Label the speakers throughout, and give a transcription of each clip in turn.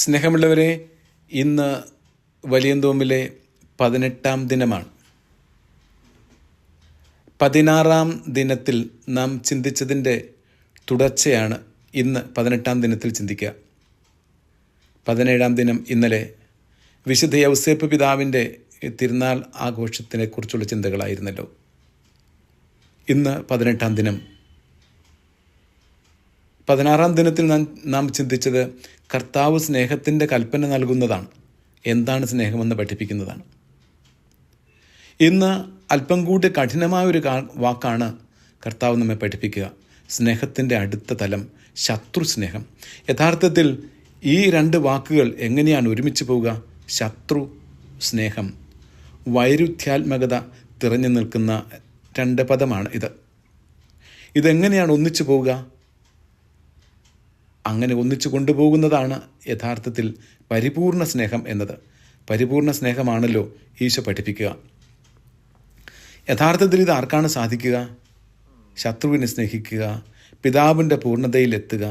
Speaker 1: സ്നേഹമുള്ളവരെ, ഇന്ന് വലിയന്തോമ്പിലെ 18-ാം ദിനമാണ്. 16-ാം ദിനത്തിൽ നാം ചിന്തിച്ചതിൻ്റെ തുടർച്ചയാണ് ഇന്ന് 18-ാം ദിനത്തിൽ ചിന്തിക്കുക. 17-ാം ദിനം ഇന്നലെ വിശുദ്ധ യൗസേപ്പ് പിതാവിൻ്റെ തിരുനാൾ ആഘോഷത്തിനെക്കുറിച്ചുള്ള ചിന്തകളായിരുന്നല്ലോ. ഇന്ന് 18-ാം ദിനം. 16-ാം ദിനത്തിൽ നാം ചിന്തിച്ചത് കർത്താവ് സ്നേഹത്തിൻ്റെ കൽപ്പന നൽകുന്നതാണ്. എന്താണ് സ്നേഹമെന്ന് പഠിപ്പിക്കുന്നതാണ്. ഇന്ന് അല്പം കൂടി കഠിനമായൊരു വാക്കാണ് കർത്താവ് നമ്മെ പഠിപ്പിക്കുക. സ്നേഹത്തിൻ്റെ അടുത്ത തലം ശത്രു സ്നേഹം. യഥാർത്ഥത്തിൽ ഈ രണ്ട് വാക്കുകൾ എങ്ങനെയാണ് ഒരുമിച്ച് പോവുക? ശത്രു സ്നേഹം, വൈരുദ്ധ്യാത്മകത തിറഞ്ഞു നിൽക്കുന്ന രണ്ട് പദമാണ് ഇത്. ഇതെങ്ങനെയാണ് ഒന്നിച്ചു പോവുക? അങ്ങനെ ഒന്നിച്ചു കൊണ്ടുപോകുന്നതാണ് യഥാർത്ഥത്തിൽ പരിപൂർണ സ്നേഹം എന്നത്. പരിപൂർണ സ്നേഹമാണല്ലോ ഈശോ പഠിപ്പിക്കുക. യഥാർത്ഥത്തിൽ ഇത് ആർക്കാണ് സാധിക്കുക? ശത്രുവിനെ സ്നേഹിക്കുക, പിതാവിൻ്റെ പൂർണ്ണതയിലെത്തുക.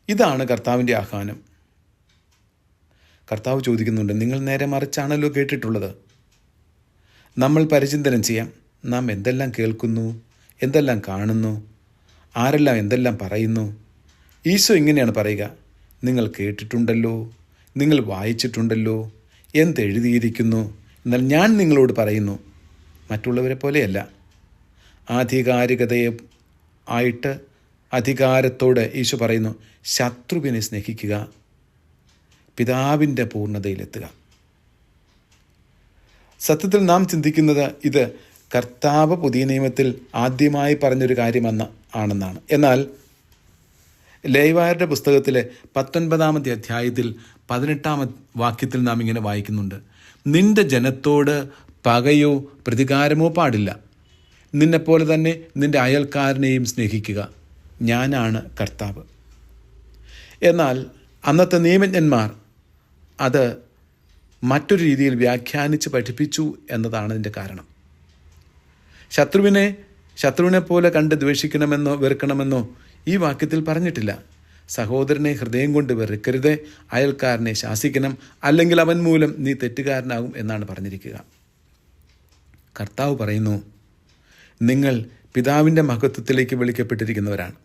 Speaker 1: ഇതാണ് കർത്താവിൻ്റെ ആഹ്വാനം. കർത്താവ് ചോദിക്കുന്നുണ്ട്, നിങ്ങൾ നേരെ മറിച്ചാണല്ലോ കേട്ടിട്ടുള്ളത്. നമ്മൾ പരിചിന്തനം ചെയ്യാം. നാം എന്തെല്ലാം കേൾക്കുന്നു, എന്തെല്ലാം കാണുന്നു, ആരെല്ലാം എന്തെല്ലാം പറയുന്നു. ഈശോ ഇങ്ങനെയാണ് പറയുക, നിങ്ങൾ കേട്ടിട്ടുണ്ടല്ലോ, നിങ്ങൾ വായിച്ചിട്ടുണ്ടല്ലോ, എന്തെഴുതിയിരിക്കുന്നു. എന്നാൽ ഞാൻ നിങ്ങളോട് പറയുന്നു, മറ്റുള്ളവരെ പോലെയല്ല. ആധികാരികതയെ ആയിട്ട് അധികാരത്തോടെ ഈശോ പറയുന്നു, ശത്രുവിനെ സ്നേഹിക്കുക, പിതാവിൻ്റെ പൂർണ്ണതയിലെത്തുക. സത്യത്തിൽ നാം ചിന്തിക്കുന്നത് ഇത് കർത്താവ് പുതിയ നിയമത്തിൽ ആദ്യമായി പറഞ്ഞൊരു ആണെന്നാണ്. എന്നാൽ ലേവായരുടെ പുസ്തകത്തിലെ 19-ാമത്തെ അധ്യായത്തിൽ 18-ാം വാക്യത്തിൽ നാം ഇങ്ങനെ വായിക്കുന്നുണ്ട്, നിന്റെ ജനത്തോട് പകയോ പ്രതികാരമോ പാടില്ല, നിന്നെപ്പോലെ തന്നെ നിന്റെ അയൽക്കാരനെയും സ്നേഹിക്കുക, ഞാനാണ് കർത്താവ്. എന്നാൽ അന്നത്തെ നിയമജ്ഞന്മാർ അത് മറ്റൊരു രീതിയിൽ വ്യാഖ്യാനിച്ച് പഠിപ്പിച്ചു എന്നതാണ് ഇതിൻ്റെ കാരണം. ശത്രുവിനെ പോലെ കണ്ട് ദ്വേഷിക്കണമെന്നോ വെറുക്കണമെന്നോ ഈ വാക്യത്തിൽ പറഞ്ഞിട്ടില്ല. സഹോദരനെ ഹൃദയം കൊണ്ട് വെറുക്കരുത്, അയൽക്കാരനെ ശാസിക്കണം, അല്ലെങ്കിൽ അവൻ മൂലം നീ തെറ്റുകാരനാകും എന്നാണ് പറഞ്ഞിരിക്കുക. കർത്താവ് പറയുന്നു, നിങ്ങൾ പിതാവിൻ്റെ മഹത്വത്തിലേക്ക് വിളിക്കപ്പെട്ടിരിക്കുന്നവരാണ്.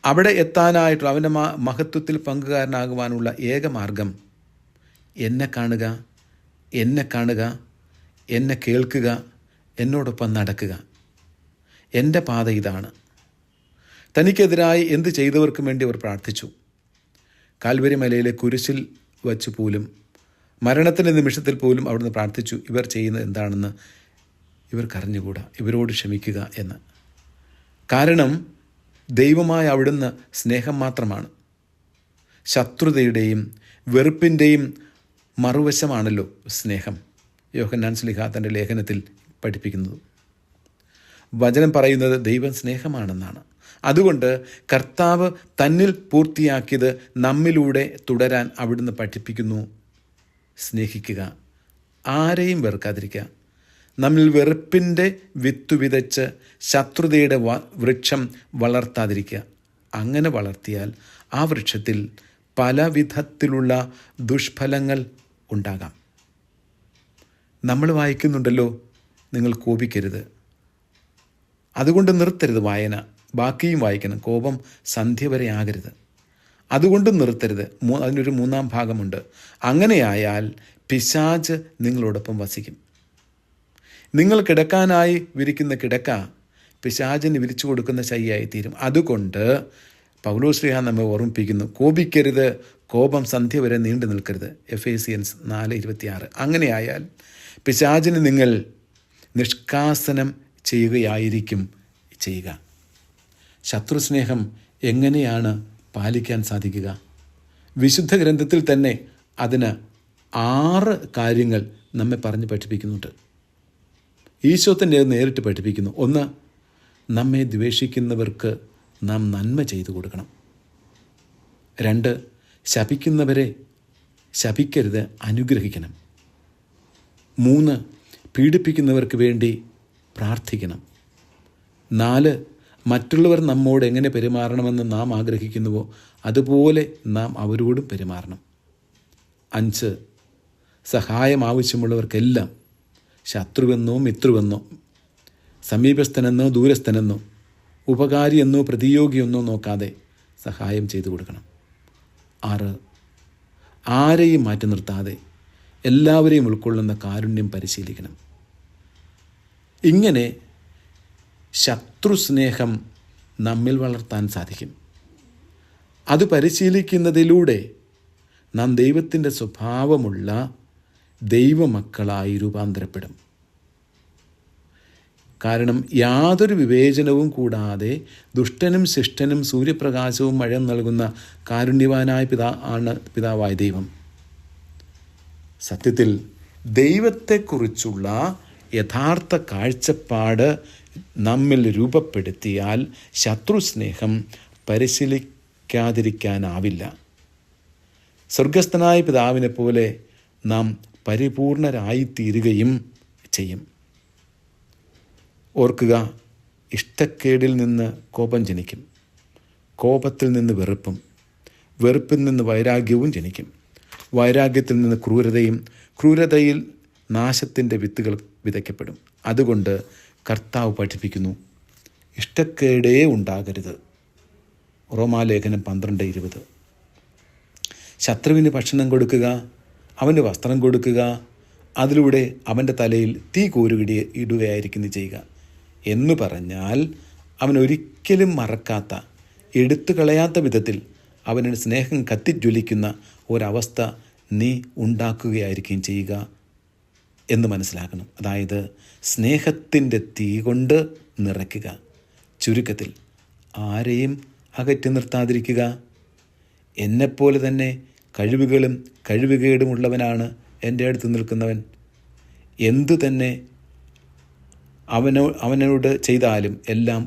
Speaker 1: അവിടെ എത്താനായിട്ടുള്ള അവൻ്റെ മഹത്വത്തിൽ പങ്കുകാരനാകുവാനുള്ള ഏക മാർഗം എന്നെ കാണുക, എന്നെ കേൾക്കുക, എന്നോടൊപ്പം നടക്കുക. എൻ്റെ പാത ഇതാണ്. തനിക്കെതിരായി എന്ത് ചെയ്തവർക്കും വേണ്ടി അവർ പ്രാർത്ഥിച്ചു. കാൽവരി മലയിലെ കുരിശിൽ വച്ച് പോലും, മരണത്തിൻ്റെ നിമിഷത്തിൽ പോലും അവിടുന്ന് പ്രാർത്ഥിച്ചു, ഇവർ ചെയ്യുന്നത് എന്താണെന്ന് ഇവർക്കറിഞ്ഞുകൂടാ, ഇവരോട് ക്ഷമിക്കുക എന്ന്. കാരണം ദൈവമായ അവിടുന്ന് സ്നേഹം മാത്രമാണ്. ശത്രുതയുടെയും വെറുപ്പിൻ്റെയും മറുവശമാണല്ലോ സ്നേഹം. യോഹന്നാൻ ശ്ലീഹാ തൻ്റെ ലേഖനത്തിൽ പഠിപ്പിക്കുന്നത്. വചനം പറയുന്നത് ദൈവം സ്നേഹമാണെന്നാണ്. അതുകൊണ്ട് കർത്താവ് തന്നിൽ പൂർത്തിയാക്കിയത് നമ്മിലൂടെ തുടരാൻ അവിടുന്ന് പഠിപ്പിക്കുന്നു. സ്നേഹിക്കുക, ആരെയും വെറുക്കാതിരിക്കുക, നമ്മിൽ വെറുപ്പിൻ്റെ വിത്ത് വിതച്ച് ശത്രുതയുടെ വൃക്ഷം വളർത്താതിരിക്കുക. അങ്ങനെ വളർത്തിയാൽ ആ വൃക്ഷത്തിൽ പല വിധത്തിലുള്ള ദുഷ്ഫലങ്ങൾ ഉണ്ടാകാം. നമ്മൾ വായിക്കുന്നുണ്ടല്ലോ, നിങ്ങൾ കോപിക്കരുത്. അതുകൊണ്ട് നിർത്തരുത് വായന, ബാക്കിയും വായിക്കണം. കോപം സന്ധ്യ വരെ ആകരുത്, അതുകൊണ്ടും നിർത്തരുത്. അതിനൊരു 3-ാം ഭാഗമുണ്ട്. അങ്ങനെയായാൽ പിശാച് നിങ്ങളോടൊപ്പം വസിക്കും. നിങ്ങൾ കിടക്കാനായി വിരിക്കുന്ന കിടക്ക പിശാചിന് വിരിച്ചു കൊടുക്കുന്ന ശയ്യായി തീരും. അതുകൊണ്ട് പൗലോസ് ശ്ലീഹാ നമ്മെ ഓർമ്മിപ്പിക്കുന്നു, കോപിക്കരുത്, കോപം സന്ധ്യ വരെ നീണ്ടു നിൽക്കരുത്. എഫേസ്യൻസ് 4:26. അങ്ങനെയായാൽ പിശാചിന് നിങ്ങൾ നിഷ്കാസനം ചെയ്യുക. ശത്രുസ്നേഹം എങ്ങനെയാണ് പാലിക്കാൻ സാധിക്കുക? വിശുദ്ധ ഗ്രന്ഥത്തിൽ തന്നെ അതിന് 6 കാര്യങ്ങൾ നമ്മെ പറഞ്ഞ് പഠിപ്പിക്കുന്നുണ്ട്. ഈശോ തന്നെ നേരിട്ട് പഠിപ്പിക്കുന്നു. 1, നമ്മെ ദ്വേഷിക്കുന്നവർക്ക് നാം നന്മ ചെയ്തു കൊടുക്കണം. 2, ശപിക്കുന്നവരെ ശപിക്കരുത്, അനുഗ്രഹിക്കണം. 3, പീഡിപ്പിക്കുന്നവർക്ക് വേണ്ടി പ്രാർത്ഥിക്കണം. 4, മറ്റുള്ളവർ നമ്മോട് എങ്ങനെ പെരുമാറണമെന്ന് നാം ആഗ്രഹിക്കുന്നുവോ അതുപോലെ നാം അവരോടും പെരുമാറണം. 5. സഹായം ആവശ്യമുള്ളവർക്കെല്ലാം ശത്രുവെന്നോ മിത്രുവെന്നോ സമീപസ്ഥനെന്നോ ദൂരസ്ഥനെന്നോ ഉപകാരിയെന്നോ പ്രതിയോഗിയെന്നോ നോക്കാതെ സഹായം ചെയ്തു കൊടുക്കണം. 6. ആരെയും മാറ്റി നിർത്താതെ എല്ലാവരെയും ഉൾക്കൊള്ളുന്ന കാരുണ്യം പരിശീലിക്കണം. ഇങ്ങനെ ശത്രുസ്നേഹം നമ്മിൽ വളർത്താൻ സാധിക്കും. അത് പരിശീലിക്കുന്നതിലൂടെ നാം ദൈവത്തിൻ്റെ സ്വഭാവമുള്ള ദൈവമക്കളായി രൂപാന്തരപ്പെടും. കാരണം യാതൊരു വിവേചനവും കൂടാതെ ദുഷ്ടനും ശിഷ്ടനും സൂര്യപ്രകാശവും മഴ നൽകുന്ന കാരുണ്യവാനായ പിതാവായ ദൈവം. സത്യത്തിൽ ദൈവത്തെക്കുറിച്ചുള്ള യഥാർത്ഥ കാഴ്ചപ്പാട് നമ്മിൽ രൂപപ്പെടുത്തിയാൽ ശത്രുസ്നേഹം പരിശീലിക്കാതിരിക്കാനാവില്ല. സ്വർഗസ്ഥനായ പിതാവിനെ പോലെ നാം പരിപൂർണരായിത്തീരുകയും ചെയ്യും. ഓർക്കുക, ഇഷ്ടക്കേടിൽ നിന്ന് കോപം ജനിക്കും, കോപത്തിൽ നിന്ന് വെറുപ്പും, വെറുപ്പിൽ നിന്ന് വൈരാഗ്യവും ജനിക്കും, വൈരാഗ്യത്തിൽ നിന്ന് ക്രൂരതയും, ക്രൂരതയിൽ നാശത്തിൻ്റെ വിത്തുകൾ വിതയ്ക്കപ്പെടും. അതുകൊണ്ട് കർത്താവ് പഠിപ്പിക്കുന്നു, ഇഷ്ടക്കേടേ ഉണ്ടാകരുത്. റോമാലേഖനം 12:20. ശത്രുവിന് ഭക്ഷണം കൊടുക്കുക, അവന് വസ്ത്രം കൊടുക്കുക, അതിലൂടെ അവൻ്റെ തലയിൽ തീ ഇടുകയായിരിക്കുന്നു ചെയ്യുക എന്ന് പറഞ്ഞാൽ അവൻ ഒരിക്കലും മറക്കാത്ത, എടുത്തു കളയാത്ത വിധത്തിൽ അവന് സ്നേഹം കത്തിജ്വലിക്കുന്ന ഒരവസ്ഥ നീ ഉണ്ടാക്കുകയായിരിക്കും ചെയ്യുക എന്ന് മനസ്സിലാക്കണം. അതായത് സ്നേഹത്തിൻ്റെ തീ കൊണ്ട് നിറയ്ക്കുക. ചുരുക്കത്തിൽ ആരെയും അകറ്റി നിർത്താതിരിക്കുക. എന്നെപ്പോലെ തന്നെ കഴിവുകളും കഴിവുകേടുമുള്ളവനാണ് എൻ്റെ അടുത്ത് നിൽക്കുന്നവൻ. എന്തു തന്നെ അവനോട് ചെയ്താലും എല്ലാം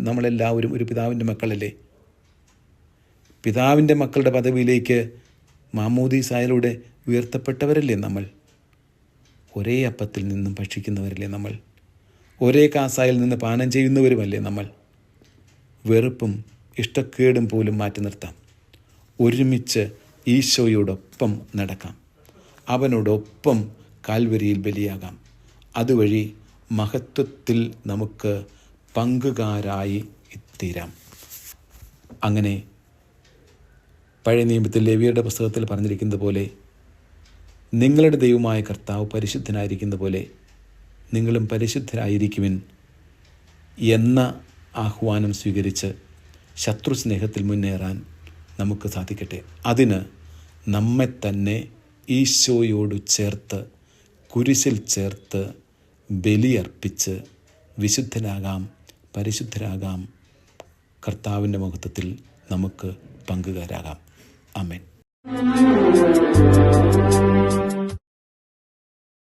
Speaker 1: നമ്മളെല്ലാവരും ഒരു പിതാവിൻ്റെ മക്കളല്ലേ. പിതാവിൻ്റെ മക്കളുടെ പദവിയിലേക്ക് മാമോദീസായിലൂടെ ഉയർത്തപ്പെട്ടവരല്ലേ നമ്മൾ. ഒരേ അപ്പത്തിൽ നിന്നും ഭക്ഷിക്കുന്നവരല്ലേ നമ്മൾ. ഒരേ കാസായിൽ നിന്ന് പാനം ചെയ്യുന്നവരുമല്ലേ നമ്മൾ. വെറുപ്പും ഇഷ്ടക്കേടും പോലും മാറ്റി നിർത്താം. ഒരുമിച്ച് ഈശോയോടൊപ്പം നടക്കാം. അവനോടൊപ്പം കാൽവരിയിൽ ബലിയാകാം. അതുവഴി മഹത്വത്തിൽ നമുക്ക് പങ്കുകാരായി തീരാം. അങ്ങനെ പഴയ നിയമത്തിൽ ലേവ്യരുടെ പുസ്തകത്തിൽ പറഞ്ഞിരിക്കുന്നത് പോലെ നിങ്ങളുടെ ദൈവമായ കർത്താവ് പരിശുദ്ധനായിരിക്കുന്ന പോലെ നിങ്ങളും പരിശുദ്ധരായിരിക്കുവിൻ എന്ന ആഹ്വാനം സ്വീകരിച്ച് ശത്രുസ്നേഹത്തിൽ മുന്നേറാൻ നമുക്ക് സാധിക്കട്ടെ. അതിന് നമ്മെ തന്നെ ഈശോയോട് ചേർത്ത് കുരിശിൽ ചേർത്ത് ബലിയർപ്പിച്ച് വിശുദ്ധരാകാം, പരിശുദ്ധരാകാം. കർത്താവിൻ്റെ മഹത്വത്തിൽ നമുക്ക് പങ്കുകാരാകാം. ആമേൻ.